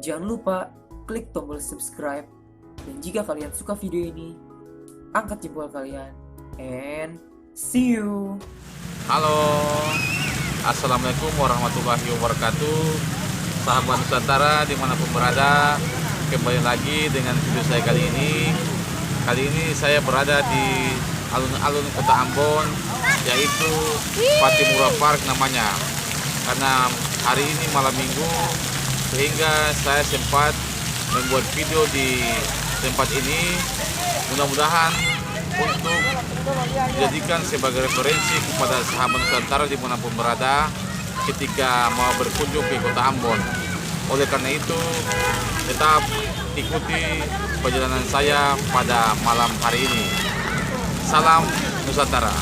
Jangan lupa klik tombol subscribe. Dan jika kalian suka video ini, angkat jempol kalian. And see you. Halo, Assalamualaikum warahmatullahi wabarakatuh. Sahabat Nusantara dimanapun berada, kembali lagi dengan video saya kali ini. Kali ini saya berada di alun-alun kota Ambon, yaitu Patimura Park namanya. Karena hari ini malam minggu, sehingga saya sempat membuat video di tempat ini. Mudah-mudahan untuk dijadikan sebagai referensi kepada sahabat Nusantara dimanapun berada ketika mau berkunjung ke kota Ambon. Oleh karena itu, tetap ikuti perjalanan saya pada malam hari ini. Salam Nusantara.